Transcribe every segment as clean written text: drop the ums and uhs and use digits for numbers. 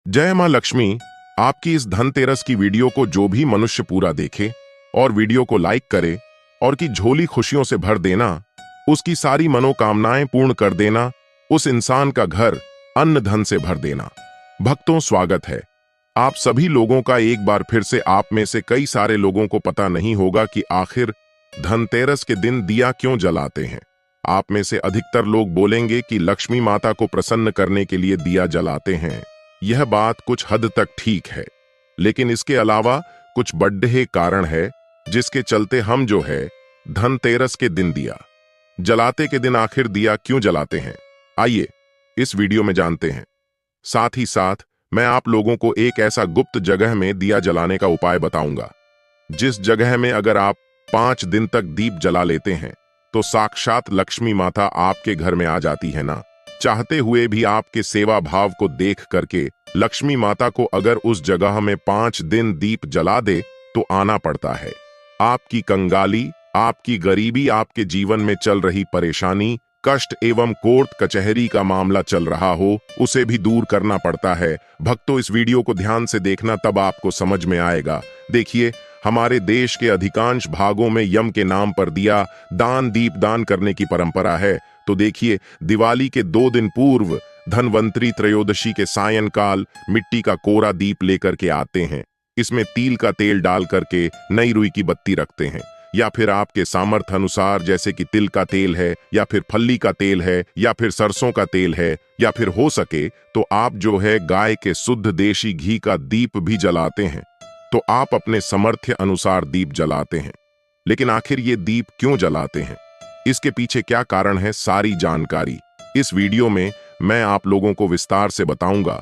जय मां लक्ष्मी। आपकी इस धनतेरस की वीडियो को जो भी मनुष्य पूरा देखे और वीडियो को लाइक करे और की झोली खुशियों से भर देना, उसकी सारी मनोकामनाएं पूर्ण कर देना, उस इंसान का घर अन्न धन से भर देना। भक्तों, स्वागत है आप सभी लोगों का एक बार फिर से। आप में से कई सारे लोगों को पता नहीं होगा कि आखिर धनतेरस के दिन दिया क्यों जलाते हैं। आप में से अधिकतर लोग बोलेंगे कि लक्ष्मी माता को प्रसन्न करने के लिए दिया जलाते हैं। यह बात कुछ हद तक ठीक है, लेकिन इसके अलावा कुछ बड़े कारण है जिसके चलते हम जो है धनतेरस के दिन दिया जलाते के दिन आखिर दिया क्यों जलाते हैं, आइए इस वीडियो में जानते हैं। साथ ही साथ मैं आप लोगों को एक ऐसा गुप्त जगह में दिया जलाने का उपाय बताऊंगा, जिस जगह में अगर आप 5 दिन तक दीप जला लेते हैं तो साक्षात लक्ष्मी माता आपके घर में आ जाती है ना। चाहते हुए भी आपके सेवा भाव को देख करके लक्ष्मी माता को अगर उस जगह में 5 दिन दीप जला दे तो आना पड़ता है। आपकी कंगाली, आपकी गरीबी, आपके जीवन में चल रही परेशानी, कष्ट एवं कोर्ट कचहरी का मामला चल रहा हो, उसे भी दूर करना पड़ता है। भक्तों, इस वीडियो को ध्यान से देखना, तब आपको समझ में आएगा। देखिए, हमारे देश के अधिकांश भागों में यम के नाम पर दिया दान, दीप दान करने की परंपरा है। तो देखिए, दिवाली के 2 दिन पूर्व धनवंतरी त्रयोदशी के सायंकाल मिट्टी का कोरा दीप लेकर के आते हैं। इसमें तिल का तेल डाल करके नई रुई की बत्ती रखते हैं, या फिर आपके सामर्थ्य अनुसार, जैसे कि तिल का तेल है, या फिर फल्ली का तेल है, या फिर सरसों का तेल है, या फिर हो सके तो आप जो है गाय के शुद्ध देशी घी का दीप भी जलाते हैं। तो आप अपने सामर्थ्य अनुसार दीप जलाते हैं। लेकिन आखिर ये दीप क्यों जलाते हैं, इसके पीछे क्या कारण है, सारी जानकारी इस वीडियो में मैं आप लोगों को विस्तार से बताऊंगा।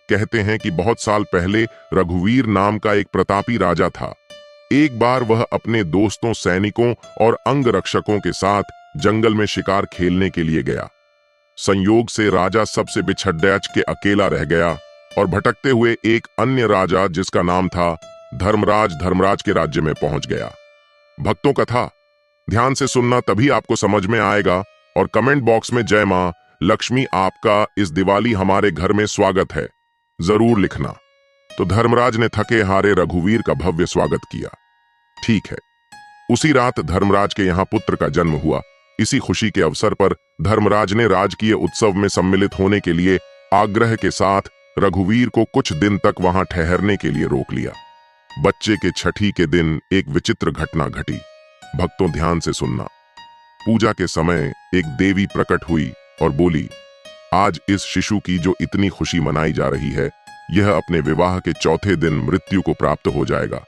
कहते हैं कि बहुत साल पहले रघुवीर नाम का एक प्रतापी राजा था। एक बार वह अपने दोस्तों, सैनिकों और अंगरक्षकों के साथ जंगल में शिकार खेलने के लिए गया। संयोग से राजा सबसे बिछड़ के अकेला रह गया और भटकते हुए एक अन्य राजा, जिसका नाम था धर्मराज के राज्य में पहुंच गया। भक्तों, कथा ध्यान से सुनना, तभी आपको समझ में आएगा। और कमेंट बॉक्स में जय मां लक्ष्मी, आपका इस दिवाली हमारे घर में स्वागत है जरूर लिखना। तो धर्मराज ने थके हारे रघुवीर का भव्य स्वागत किया। ठीक है, उसी रात धर्मराज के यहाँ पुत्र का जन्म हुआ। इसी खुशी के अवसर पर धर्मराज ने राजकीय उत्सव में सम्मिलित होने के लिए आग्रह के साथ रघुवीर को कुछ दिन तक वहां ठहरने के लिए रोक लिया। बच्चे के छठी के दिन एक विचित्र घटना घटी। भक्तों, ध्यान से सुनना। पूजा के समय एक देवी प्रकट हुई और बोली, आज इस शिशु की जो इतनी खुशी मनाई जा रही है, यह अपने विवाह के चौथे दिन मृत्यु को प्राप्त हो जाएगा।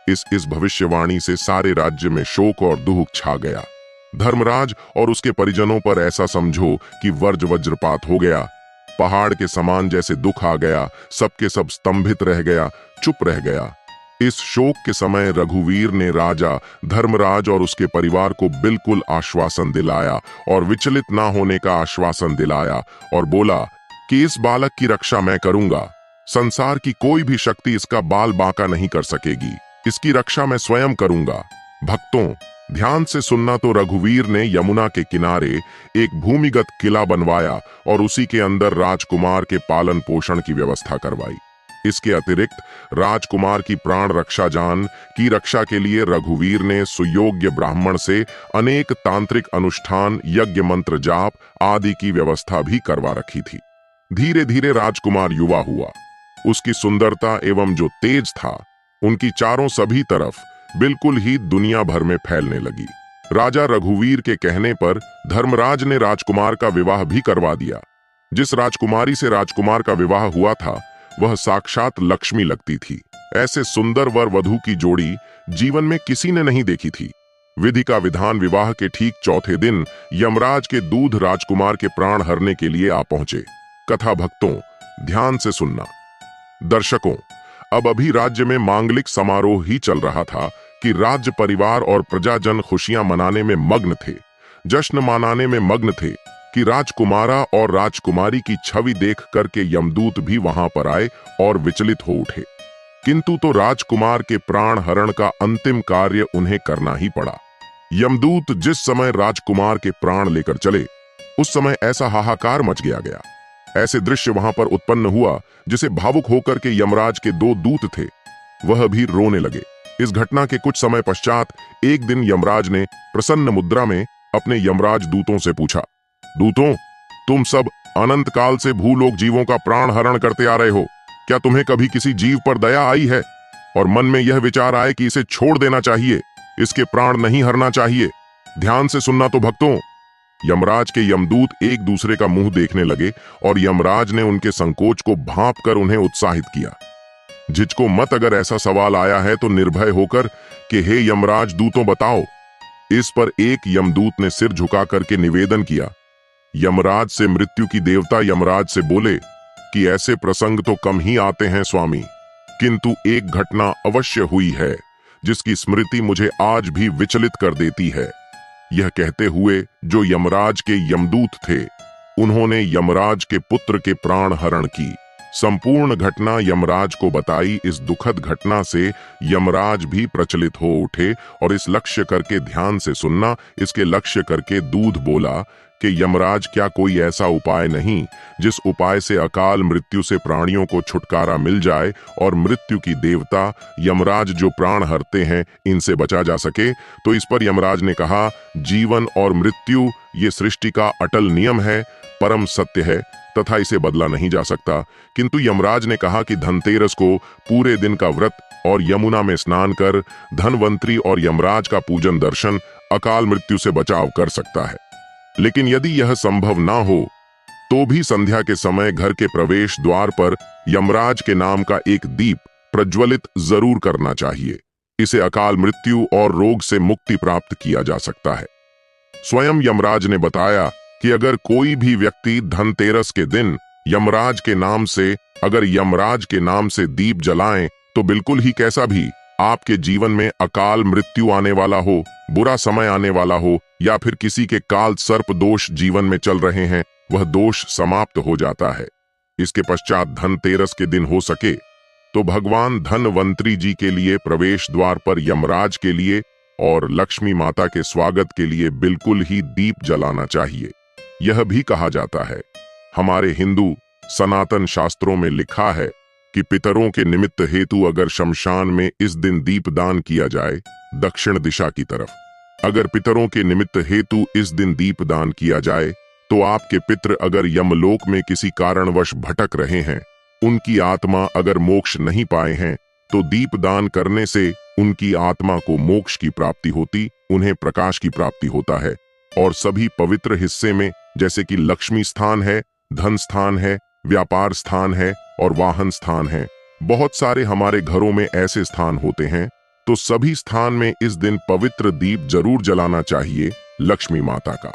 इस भविष्यवाणी से सारे राज्य में शोक और दुख छा गया। धर्मराज और उसके परिजनों पर ऐसा समझो कि वज्रपात हो गया। पहाड़ के समान जैसे दुख आ गया, सबके सब स्तंभित रह गया, चुप रह गया। इस शोक के समय रघुवीर ने राजा धर्मराज और उसके परिवार को बिल्कुल आश्वासन दिलाया और विचलित ना होने का आश्वासन दिलाया और बोला कि इस बालक की रक्षा मैं करूंगा। संसार की कोई भी शक्ति इसका बाल बांका नहीं कर सकेगी। इसकी रक्षा मैं स्वयं करूंगा। भक्तों, ध्यान से सुनना। तो रघुवीर ने यमुना के किनारे एक भूमिगत किला बनवाया और उसी के अंदर राजकुमार के पालन पोषण की व्यवस्था करवाई। इसके अतिरिक्त राजकुमार की प्राण रक्षा जान की रक्षा के लिए रघुवीर ने सुयोग्य ब्राह्मण से अनेक तांत्रिक अनुष्ठान, यज्ञ, मंत्र जाप आदि की व्यवस्था भी करवा रखी थी। धीरे धीरे राजकुमार युवा हुआ। उसकी सुंदरता एवं जो तेज था, उनकी चारों सभी तरफ बिल्कुल ही दुनिया भर में फैलने लगी। राजा रघुवीर के कहने पर धर्मराज ने राजकुमार का विवाह भी करवा दिया। जिस राजकुमारी से राजकुमार का विवाह हुआ था, वह साक्षात लक्ष्मी लगती थी। ऐसे सुंदर वर वधू की जोड़ी जीवन में किसी ने नहीं देखी थी। विधि का विधान विवाह के ठीक चौथे दिन यमराज के दूध राजकुमार के प्राण हरने के लिए आ पहुंचे। कथा भक्तों, ध्यान से सुनना। दर्शकों, अब अभी राज्य में मांगलिक समारोह ही चल रहा था कि राज्य परिवार और प्रजाजन खुशियां मनाने में मग्न थे, जश्न मनाने में मग्न थे कि राजकुमारा और राजकुमारी की छवि देख करके यमदूत भी वहां पर आए और विचलित हो उठे। किंतु तो राजकुमार के प्राण हरण का अंतिम कार्य उन्हें करना ही पड़ा। यमदूत जिस समय राजकुमार के प्राण लेकर चले, उस समय ऐसा हाहाकार मच गया। ऐसे दृश्य वहां पर उत्पन्न हुआ जिसे भावुक होकर के यमराज के दो दूत थे वह भी रोने लगे। इस घटना के कुछ समय पश्चात एक दिन यमराज ने प्रसन्न मुद्रा में अपने यमराज दूतों से पूछा, दूतों, तुम सब अनंत काल से भूलोक जीवों का प्राण हरण करते आ रहे हो, क्या तुम्हें कभी किसी जीव पर दया आई है और मन में यह विचार आए कि इसे छोड़ देना चाहिए, इसके प्राण नहीं हरना चाहिए? ध्यान से सुनना तो भक्तों। यमराज के यमदूत एक दूसरे का मुंह देखने लगे और यमराज ने उनके संकोच को भांप कर उन्हें उत्साहित किया। झिझको मत, अगर ऐसा सवाल आया है तो निर्भय होकर कि हे यमराज दूतों बताओ। इस पर एक यमदूत ने सिर झुका करके निवेदन किया। यमराज से मृत्यु की देवता यमराज से बोले कि ऐसे प्रसंग तो कम ही आते हैं स्वामी, किंतु एक घटना अवश्य हुई है जिसकी स्मृति मुझे आज भी विचलित कर देती है। यह कहते हुए जो यमराज के यमदूत थे उन्होंने यमराज के पुत्र के प्राण हरण की संपूर्ण घटना यमराज को बताई। इस दुखद घटना से यमराज भी प्रचलित हो उठे और इस लक्ष्य करके ध्यान से सुनना, इसके लक्ष्य करके दूध बोला कि यमराज, क्या कोई ऐसा उपाय नहीं जिस उपाय से अकाल मृत्यु से प्राणियों को छुटकारा मिल जाए और मृत्यु की देवता यमराज जो प्राण हरते हैं इनसे बचा जा सके? तो इस पर यमराज ने कहा, जीवन और मृत्यु ये सृष्टि का अटल नियम है, परम सत्य है तथा इसे बदला नहीं जा सकता। किंतु यमराज ने कहा कि धनतेरस को पूरे दिन का व्रत और यमुना में स्नान कर धनवंतरी और यमराज का पूजन दर्शन अकाल मृत्यु से बचाव कर सकता है। लेकिन यदि यह संभव ना हो तो भी संध्या के समय घर के प्रवेश द्वार पर यमराज के नाम का एक दीप प्रज्वलित जरूर करना चाहिए। इसे अकाल मृत्यु और रोग से मुक्ति प्राप्त किया जा सकता है। स्वयं यमराज ने बताया कि अगर कोई भी व्यक्ति धनतेरस के दिन यमराज के नाम से दीप जलाएं तो बिल्कुल ही कैसा भी आपके जीवन में अकाल मृत्यु आने वाला हो, बुरा समय आने वाला हो या फिर किसी के काल सर्प दोष जीवन में चल रहे हैं, वह दोष समाप्त हो जाता है। इसके पश्चात धनतेरस के दिन हो सके तो भगवान धनवंतरी जी के लिए प्रवेश द्वार पर यमराज के लिए और लक्ष्मी माता के स्वागत के लिए बिल्कुल ही दीप जलाना चाहिए। यह भी कहा जाता है, हमारे हिंदू सनातन शास्त्रों में लिखा है कि पितरों के निमित्त हेतु अगर शमशान में इस दिन दीपदान किया जाए दक्षिण दिशा की तरफ, अगर पितरों के निमित्त हेतु इस दिन दीपदान किया जाए तो आपके पितृ अगर यमलोक में किसी कारणवश भटक रहे हैं, उनकी आत्मा अगर मोक्ष नहीं पाए हैं तो दीपदान करने से उनकी आत्मा को मोक्ष की प्राप्ति होती, उन्हें प्रकाश की प्राप्ति होता है। और सभी पवित्र हिस्से में जैसे कि लक्ष्मी स्थान है, धन स्थान है, व्यापार स्थान है और वाहन स्थान है, बहुत सारे हमारे घरों में ऐसे स्थान होते हैं, तो सभी स्थान में इस दिन पवित्र दीप जरूर जलाना चाहिए लक्ष्मी माता का।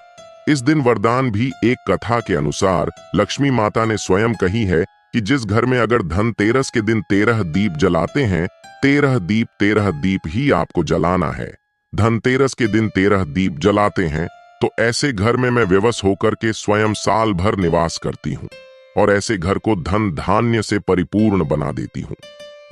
इस दिन वरदान भी एक कथा के अनुसार लक्ष्मी माता ने स्वयं कही है कि जिस घर में अगर धनतेरस के दिन 13 दीप जलाते हैं, 13 दीप ही आपको जलाना है। धनतेरस के दिन 13 दीप जलाते हैं तो ऐसे घर में मैं विवश होकर के स्वयं साल भर निवास करती हूँ और ऐसे घर को धन धान्य से परिपूर्ण बना देती हूँ।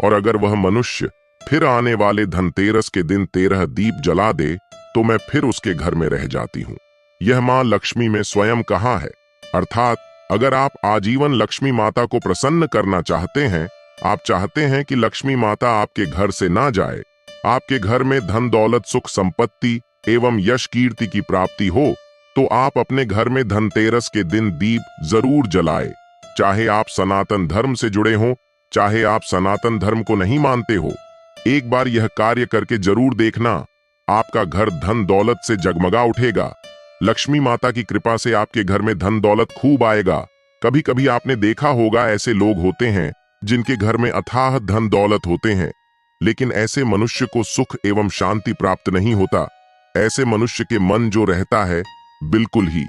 और अगर वह मनुष्य फिर आने वाले धनतेरस के दिन 13 दीप जला दे तो मैं फिर उसके घर में रह जाती हूँ। यह माँ लक्ष्मी में स्वयं कहा है। अर्थात अगर आप आजीवन लक्ष्मी माता को प्रसन्न करना चाहते हैं, आप चाहते हैं कि लक्ष्मी माता आपके घर से ना जाए, आपके घर में धन दौलत सुख संपत्ति एवं यश कीर्ति की प्राप्ति हो, तो आप अपने घर में धनतेरस के दिन दीप जरूर जलाए। चाहे आप सनातन धर्म से जुड़े हों, चाहे आप सनातन धर्म को नहीं मानते हो, एक बार यह कार्य करके जरूर देखना, आपका घर धन दौलत से जगमगा उठेगा। लक्ष्मी माता की कृपा से आपके घर में धन दौलत खूब आएगा। कभी कभी आपने देखा होगा ऐसे लोग होते हैं जिनके घर में अथाह धन दौलत होते हैं, लेकिन ऐसे मनुष्य को सुख एवं शांति प्राप्त नहीं होता। ऐसे मनुष्य के मन जो रहता है बिल्कुल ही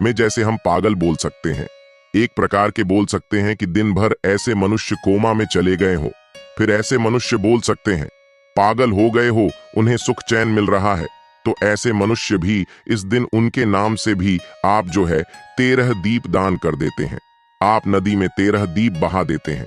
में जैसे हम पागल बोल सकते हैं, एक प्रकार के बोल सकते हैं कि दिन भर ऐसे मनुष्य कोमा में चले गए हो। फिर ऐसे मनुष्य बोल सकते हैं पागल हो गए हो, उन्हें सुख चैन मिल रहा है। तो ऐसे मनुष्य भी इस दिन उनके नाम से भी आप जो है 13 दीप दान कर देते हैं, आप नदी में 13 दीप बहा देते हैं,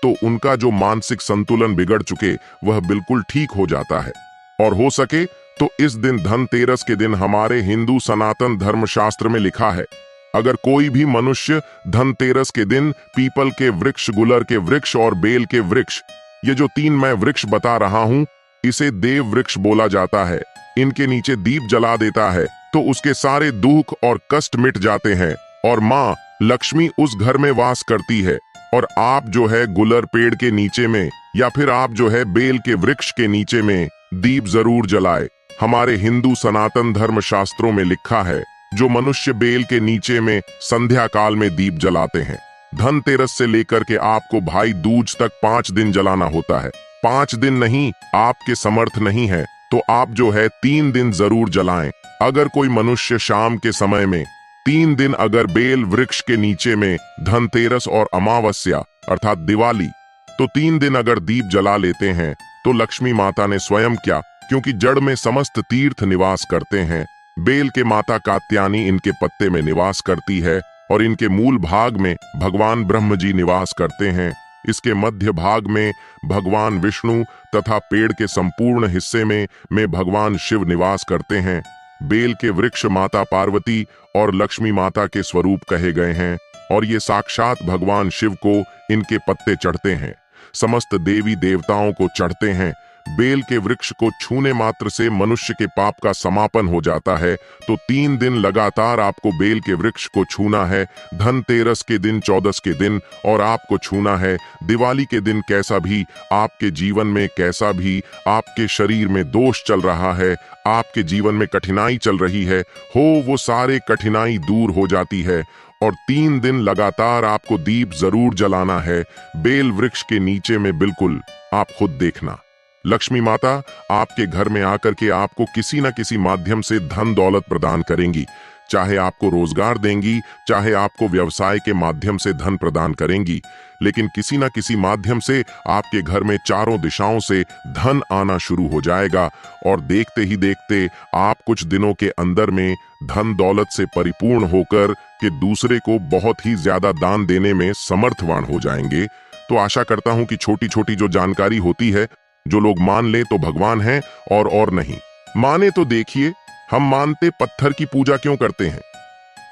तो उनका जो मानसिक संतुलन बिगड़ चुके वह बिल्कुल ठीक हो जाता है। और हो सके तो इस दिन धनतेरस के दिन हमारे हिंदू सनातन धर्मशास्त्र में लिखा है अगर कोई भी मनुष्य धनतेरस के दिन पीपल के वृक्ष, गुलर के वृक्ष और बेल के वृक्ष, ये जो 3 मैं वृक्ष बता रहा हूं, इसे देव वृक्ष बोला जाता है, इनके नीचे दीप जला देता है तो उसके सारे दुख और कष्ट मिट जाते हैं और माँ लक्ष्मी उस घर में वास करती है। और आप जो है गुलर पेड़ के नीचे में या फिर आप जो है बेल के वृक्ष के नीचे में दीप जरूर जलाए। हमारे हिंदू सनातन धर्म शास्त्रों में लिखा है, जो मनुष्य बेल के नीचे में संध्या काल में दीप जलाते हैं, धनतेरस से लेकर के आपको भाई दूज तक 5 दिन जलाना होता है। 5 दिन नहीं, आपके समर्थ नहीं है तो आप जो है 3 दिन जरूर जलाएं। अगर कोई मनुष्य शाम के समय में 3 दिन अगर बेल वृक्ष के नीचे में धनतेरस और अमावस्या अर्थात दिवाली, तो 3 दिन अगर दीप जला लेते हैं तो लक्ष्मी माता ने स्वयं क्या, क्योंकि जड़ में समस्त तीर्थ निवास करते हैं, बेल के माता कात्यायनी इनके पत्ते में निवास करती है और इनके मूल भाग में भगवान ब्रह्म जी निवास करते हैं। इसके मध्य भाग में भगवान विष्णु तथा पेड़ के संपूर्ण हिस्से में भगवान शिव निवास करते हैं। बेल के वृक्ष माता पार्वती और लक्ष्मी माता के स्वरूप कहे गए हैं और ये साक्षात भगवान शिव को इनके पत्ते चढ़ते हैं, समस्त देवी देवताओं को चढ़ते हैं। बेल के वृक्ष को छूने मात्र से मनुष्य के पाप का समापन हो जाता है, तो 3 दिन लगातार आपको बेल के वृक्ष को छूना है। धनतेरस के दिन, 14 के दिन और आपको छूना है। दिवाली के दिन कैसा भी आपके जीवन में, कैसा भी आपके शरीर में दोष चल रहा है, आपके जीवन में कठिनाई चल रही है, वो सारे कठिनाई दूर हो जाती है। और 3 दिन लगातार आपको दीप जरूर जलाना है बेल वृक्ष के नीचे में। बिल्कुल आप खुद देखना, लक्ष्मी माता आपके घर में आकर के आपको किसी न किसी माध्यम से धन दौलत प्रदान करेंगी, चाहे आपको रोजगार देंगी, चाहे आपको व्यवसाय के माध्यम से धन प्रदान करेंगी, लेकिन किसी न किसी माध्यम से आपके घर में चारों दिशाओं से धन आना शुरू हो जाएगा और देखते ही देखते आप कुछ दिनों के अंदर में धन दौलत से परिपूर्ण होकर के दूसरे को बहुत ही ज्यादा दान देने में समर्थवान हो जाएंगे। तो आशा करता हूं कि छोटी छोटी जो जानकारी होती है, जो लोग मान ले तो भगवान है और नहीं माने तो देखिए, हम मानते पत्थर की पूजा क्यों करते हैं?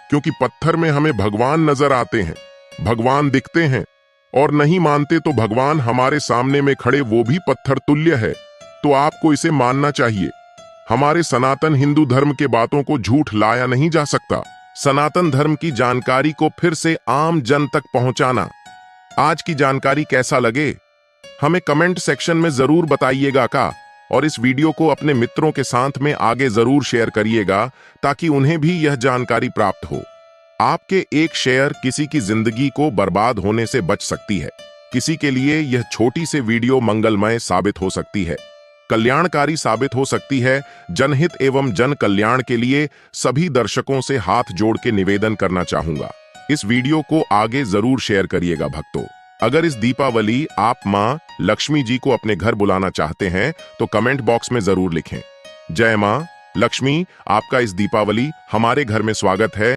क्योंकि पत्थर में हमें भगवान नजर आते हैं, भगवान दिखते हैं। और नहीं मानते तो भगवान हमारे सामने में खड़े वो भी पत्थर तुल्य है, तो आपको इसे मानना चाहिए। हमारे सनातन हिंदू धर्म के बातों को झूठ लाया नहीं जा सकता। सनातन धर्म की जानकारी को फिर से आम जन तक पहुंचाना। आज की जानकारी कैसा लगे हमें कमेंट सेक्शन में जरूर बताइएगा का, और इस वीडियो को अपने मित्रों के साथ में आगे जरूर शेयर करिएगा ताकि उन्हें भी यह जानकारी प्राप्त हो। आपके एक शेयर किसी की जिंदगी को बर्बाद होने से बच सकती है। किसी के लिए यह छोटी सी वीडियो मंगलमय साबित हो सकती है, कल्याणकारी साबित हो सकती है। जनहित एवं जन कल्याण के लिए सभी दर्शकों से हाथ जोड़ के निवेदन करना चाहूंगा, इस वीडियो को आगे जरूर शेयर करिएगा भक्तों। अगर इस दीपावली आप मां लक्ष्मी जी को अपने घर बुलाना चाहते हैं तो कमेंट बॉक्स में जरूर लिखें, जय मां लक्ष्मी, आपका इस दीपावली हमारे घर में स्वागत है।